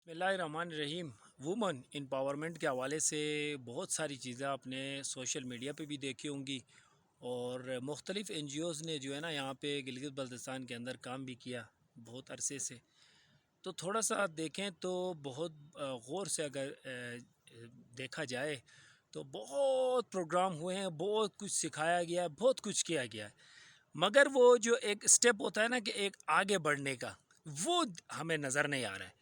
बिस्मिल्लाहिर्रहमानिर्रहीम। Woman empowerment के हवाले से बहुत सारी चीज़ें आपने सोशल मीडिया पे भी देखी होंगी और मुख्तलिफ़ एनजीओज़ ने जो है ना यहाँ पे गिलगित बल्तिस्तान के अंदर काम भी किया बहुत अरसे से। तो थोड़ा सा देखें तो बहुत गौर से अगर देखा जाए तो बहुत प्रोग्राम हुए हैं, बहुत कुछ सिखाया गया है, बहुत कुछ किया गया है। मगर वो जो एक स्टेप होता है ना कि एक आगे बढ़ने का, वो हमें नज़र नहीं आ रहा है।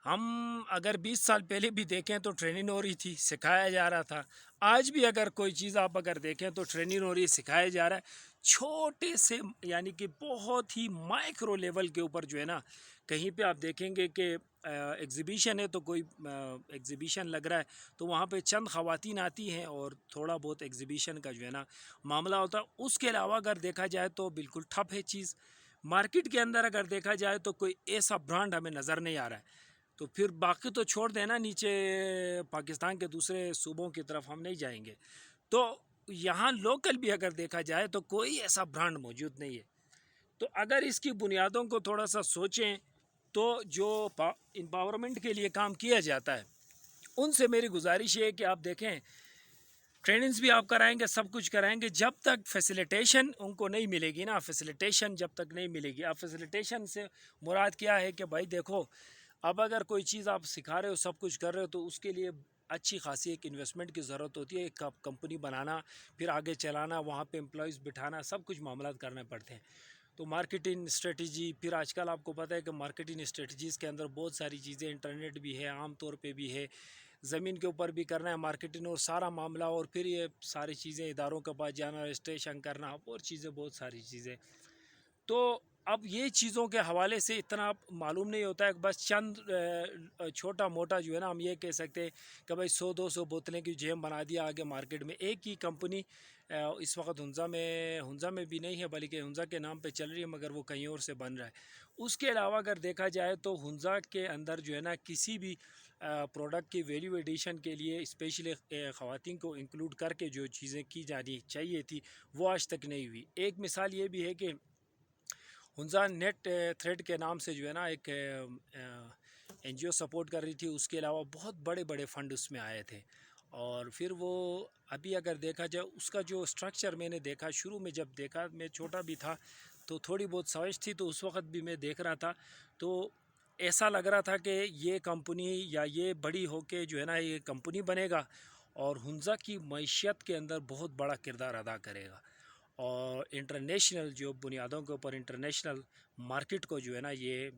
हम अगर 20 साल पहले भी देखें तो ट्रेनिंग हो रही थी, सिखाया जा रहा था। आज भी अगर कोई चीज़ आप अगर देखें तो ट्रेनिंग हो रही है, सिखाया जा रहा है। छोटे से यानी कि बहुत ही माइक्रो लेवल के ऊपर जो है ना, कहीं पे आप देखेंगे कि एग्ज़िबिशन है तो कोई एग्ज़िबिशन लग रहा है तो वहाँ पे चंद ख़वातीन आती हैं और थोड़ा बहुत एग्ज़िबिशन का जो है ना मामला होता है। उसके अलावा अगर देखा जाए तो बिल्कुल ठप है चीज़। मार्केट के अंदर अगर देखा जाए तो कोई ऐसा ब्रांड हमें नज़र नहीं आ रहा है। तो फिर बाकी तो छोड़ देना, नीचे पाकिस्तान के दूसरे सूबों की तरफ हम नहीं जाएंगे। तो यहाँ लोकल भी अगर देखा जाए तो कोई ऐसा ब्रांड मौजूद नहीं है। तो अगर इसकी बुनियादों को थोड़ा सा सोचें तो जो एम्पावरमेंट के लिए काम किया जाता है उनसे मेरी गुजारिश है कि आप देखें, ट्रेनिंग्स भी आप कराएंगे, सब कुछ कराएंगे, जब तक फैसिलिटेशन उनको नहीं मिलेगी ना, फैसिलिटेशन जब तक नहीं मिलेगी। अब फैसिलिटेशन से मुराद क्या है कि भाई देखो, अब अगर कोई चीज़ आप सिखा रहे हो, सब कुछ कर रहे हो, तो उसके लिए अच्छी खासी एक इन्वेस्टमेंट की ज़रूरत होती है। एक कंपनी बनाना, फिर आगे चलाना, वहाँ पे एम्प्लॉयज़ बिठाना, सब कुछ मामला करने पड़ते हैं। तो मार्केटिंग स्ट्रेटजी, फिर आजकल आपको पता है कि मार्केटिंग स्ट्रेटजीज़ के अंदर बहुत सारी चीज़ें, इंटरनेट भी है, आम तौर पे भी है, ज़मीन के ऊपर भी करना है मार्केटिंग और सारा मामला, और फिर ये सारी चीज़ें इदारों के पास जाना, रजिस्ट्रेशन करना और चीज़ें, बहुत सारी चीज़ें। तो अब ये चीज़ों के हवाले से इतना मालूम नहीं होता है, बस चंद छोटा मोटा जो है ना, हम ये कह सकते हैं कि भाई 100-200 बोतलें की जैम बना दिया आगे मार्केट में। एक ही कंपनी इस वक्त हुंज़ा में भी नहीं है, बल्कि हुंज़ा के नाम पे चल रही है, मगर वो कहीं और से बन रहा है। उसके अलावा अगर देखा जाए तो हुंज़ा के अंदर जो है ना, किसी भी प्रोडक्ट की वैल्यू एडिशन के लिए स्पेशली ख़वातीन को इंक्लूड करके जो चीज़ें की जानी चाहिए थी, वो आज तक नहीं हुई। एक मिसाल ये भी है कि हुंज़ा नेट थ्रेड के नाम से जो है ना एक एनजीओ सपोर्ट कर रही थी। उसके अलावा बहुत बड़े बड़े फ़ंड उसमें आए थे, और फिर वो अभी अगर देखा जाए उसका जो स्ट्रक्चर मैंने देखा, शुरू में जब देखा, मैं छोटा भी था तो थोड़ी बहुत समझ थी, तो उस वक्त भी मैं देख रहा था तो ऐसा लग रहा था कि ये कंपनी या ये बड़ी होके जो है ना ये कंपनी बनेगा और हुंज़ा की मईशत के अंदर बहुत बड़ा किरदार अदा करेगा, और इंटरनेशनल जो बुनियादों के ऊपर इंटरनेशनल मार्केट को जो है ना ये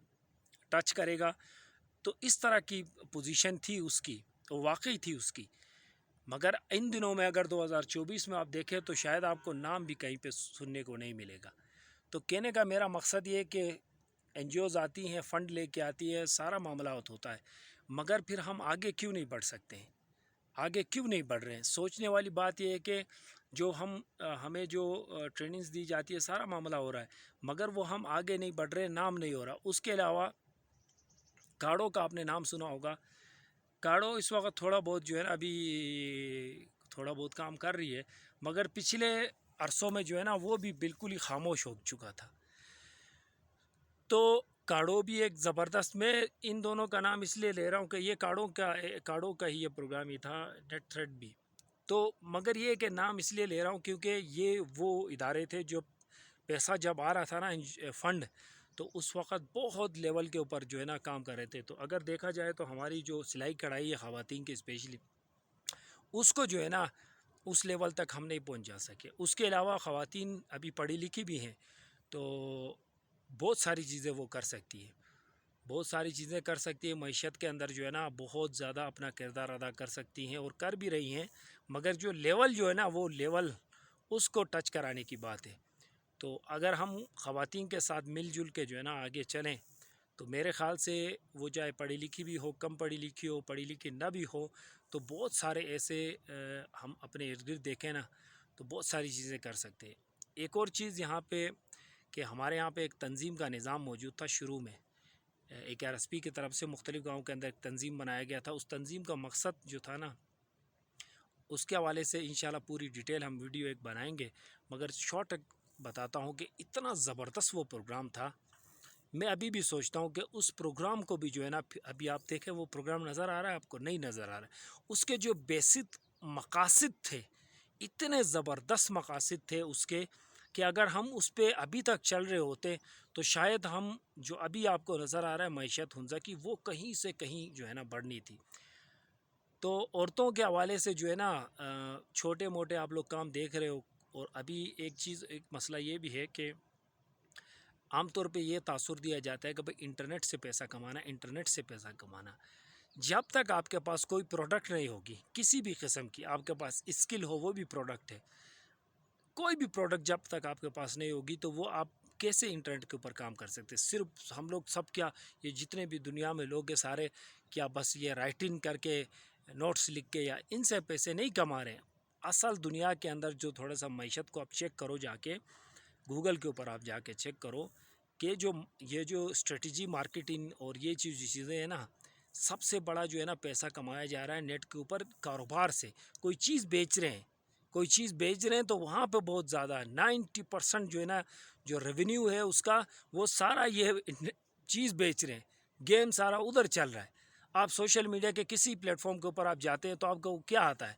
टच करेगा। तो इस तरह की पोजीशन थी उसकी, तो वाकई थी उसकी। मगर इन दिनों में अगर 2024 में आप देखें तो शायद आपको नाम भी कहीं पे सुनने को नहीं मिलेगा। तो कहने का मेरा मकसद ये है कि एनजीओज़ आती हैं, फ़ंड लेके आती है, सारा मामला होता है, मगर फिर हम आगे क्यों नहीं बढ़ सकते हैं, आगे क्यों नहीं बढ़ रहे हैं? सोचने वाली बात यह है कि जो हमें जो ट्रेनिंग्स दी जाती है, सारा मामला हो रहा है, मगर वो हम आगे नहीं बढ़ रहे, नाम नहीं हो रहा। उसके अलावा काड़ो का आपने नाम सुना होगा। काड़ो इस वक्त थोड़ा बहुत जो है ना अभी थोड़ा बहुत काम कर रही है, मगर पिछले अरसों में जो है ना वो भी बिल्कुल ही खामोश हो चुका था। तो काड़ो भी एक ज़बरदस्त, मैं इन दोनों का नाम इसलिए ले रहा हूँ कि ये काड़ो का ही ये प्रोग्राम ही था, नेट थ्रेड भी। तो मगर ये कि नाम इसलिए ले रहा हूँ क्योंकि ये वो इदारे थे जो पैसा जब आ रहा था ना, फ़ंड, तो उस वक़्त बहुत लेवल के ऊपर जो है ना काम कर रहे थे। तो अगर देखा जाए तो हमारी जो सिलाई कढ़ाई है ख़वातीन की स्पेशली, उसको जो है ना उस लेवल तक हम नहीं पहुंच जा सके। उसके अलावा ख़वातीन अभी पढ़ी लिखी भी हैं, तो बहुत सारी चीज़ें वो कर सकती है, बहुत सारी चीज़ें कर सकती है मईशत के अंदर जो है ना, बहुत ज़्यादा अपना किरदार अदा कर सकती हैं और कर भी रही हैं। मगर जो लेवल जो है ना, वो लेवल उसको टच कराने की बात है। तो अगर हम ख़वातीन के साथ मिलजुल के जो है ना आगे चलें, तो मेरे ख़्याल से वो चाहे पढ़ी लिखी भी हो, कम पढ़ी लिखी हो, पढ़ी लिखी ना भी हो, तो बहुत सारे ऐसे हम अपने इर्द गिर्द देखें ना तो बहुत सारी चीज़ें कर सकते हैं। एक और चीज़ यहाँ पे कि हमारे यहाँ पे एक तंज़ीम का निज़ाम मौजूद था शुरू में। एक आरएसपी की तरफ से मुख्तलिफ़ गाँव के अंदर एक तंज़ीम बनाया गया था। उस तंज़ीम का मकसद जो था ना, उसके हवाले से इंशाल्लाह पूरी डिटेल हम वीडियो एक बनाएंगे, मगर शॉर्ट बताता हूँ कि इतना ज़बरदस्त वो प्रोग्राम था। میں ابھی بھی سوچتا ہوں کہ اس پروگرام کو بھی جو ہے نا، ابھی آپ دیکھیں وہ پروگرام نظر آ رہا ہے آپ کو؟ نہیں نظر آ رہا ہے. اس کے جو بیسک مقاصد تھے، اتنے زبردست مقاصد تھے اس کے، کہ اگر ہم اس پہ ابھی تک چل رہے ہوتے تو شاید ہم جو ابھی آپ کو نظر آ رہا ہے معیشت ہنزا کی، وہ کہیں سے کہیں جو ہے نا بڑھنی تھی. تو عورتوں کے حوالے سے جو ہے نا چھوٹے موٹے آپ لوگ کام دیکھ رہے ہو. اور ابھی ایک مسئلہ یہ بھی ہے کہ عام طور پہ یہ تاثر دیا جاتا ہے کہ بھئی انٹرنیٹ سے پیسہ کمانا، انٹرنیٹ سے پیسہ کمانا. جب تک آپ کے پاس کوئی پروڈکٹ نہیں ہوگی کسی بھی قسم کی، آپ کے پاس اسکل ہو وہ بھی پروڈکٹ ہے، کوئی بھی پروڈکٹ جب تک آپ کے پاس نہیں ہوگی تو وہ آپ کیسے انٹرنیٹ کے اوپر کام کر سکتے؟ صرف ہم لوگ سب کیا، یہ جتنے بھی دنیا میں لوگ ہیں سارے، کیا بس یہ رائٹنگ کر کے نوٹس لکھ کے یا ان سے پیسے نہیں کما رہے ہیں؟ اصل دنیا کے اندر جو تھوڑا سا معیشت کو آپ چیک کرو، جا کے گوگل کے اوپر آپ جا کے چیک کرو کہ یہ جو اسٹریٹجی مارکیٹنگ اور یہ چیزیں ہیں نا، سب سے بڑا جو ہے نا پیسہ کمایا جا رہا ہے نیٹ کے اوپر کاروبار سے. کوئی چیز بیچ رہے ہیں، تو وہاں پہ بہت زیادہ 90% جو ہے نا جو ریونیو ہے اس کا، وہ سارا یہ چیز بیچ رہے ہیں. گیم سارا ادھر چل رہا ہے. آپ سوشل میڈیا کے کسی پلیٹ فارم کے اوپر آپ جاتے ہیں تو آپ کو کیا آتا ہے؟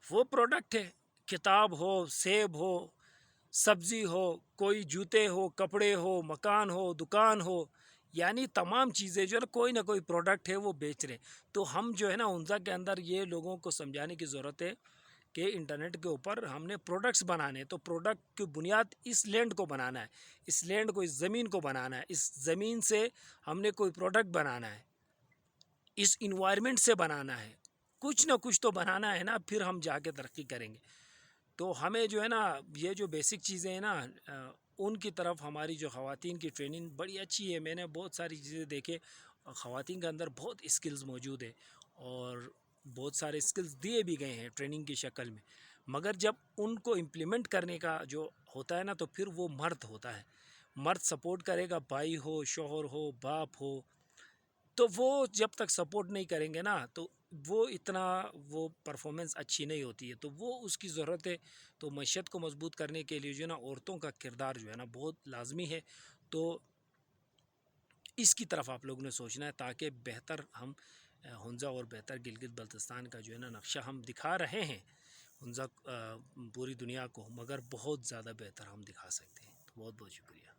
وہ پروڈکٹ ہے. کتاب ہو، سیب ہو، سبزی ہو، کوئی جوتے ہو، کپڑے ہو، مکان ہو، دکان ہو، یعنی تمام چیزیں جو ہے نا کوئی نہ کوئی پروڈکٹ ہے وہ بیچ رہے. تو ہم جو ہے نا ہنزا کے اندر یہ لوگوں کو سمجھانے کی ضرورت ہے کہ انٹرنیٹ کے اوپر ہم نے پروڈکٹس بنانے، تو پروڈکٹ کی بنیاد اس لینڈ کو بنانا ہے، اس لینڈ کو، اس زمین کو بنانا ہے، اس زمین سے ہم نے کوئی پروڈکٹ بنانا ہے، اس انوائرمنٹ سے بنانا ہے، کچھ نہ کچھ تو بنانا ہے نا، پھر ہم جا کے ترقی کریں گے. تو ہمیں جو ہے نا یہ جو بیسک چیزیں ہیں نا ان کی طرف ہماری جو خواتین کی ٹریننگ بڑی اچھی ہے. میں نے بہت ساری چیزیں دیکھے، خواتین کے اندر بہت اسکلز موجود ہے اور بہت سارے اسکلز دیے بھی گئے ہیں ٹریننگ کی شکل میں، مگر جب ان کو امپلیمنٹ کرنے کا جو ہوتا ہے نا تو پھر وہ مرد ہوتا ہے. مرد سپورٹ کرے گا، بھائی ہو، شوہر ہو، باپ ہو، تو وہ جب تک سپورٹ نہیں کریں گے نا تو وہ اتنا وہ پرفارمنس اچھی نہیں ہوتی ہے. تو وہ اس کی ضرورت ہے. تو معیشت کو مضبوط کرنے کے لیے جو ہے نا عورتوں کا کردار جو ہے نا بہت لازمی ہے. تو اس کی طرف آپ لوگوں نے سوچنا ہے تاکہ بہتر ہم ہنزا اور بہتر گلگت بلتستان کا جو ہے نا نقشہ ہم دکھا رہے ہیں ہنزا پوری دنیا کو، مگر بہت زیادہ بہتر ہم دکھا سکتے ہیں. بہت بہت شکریہ.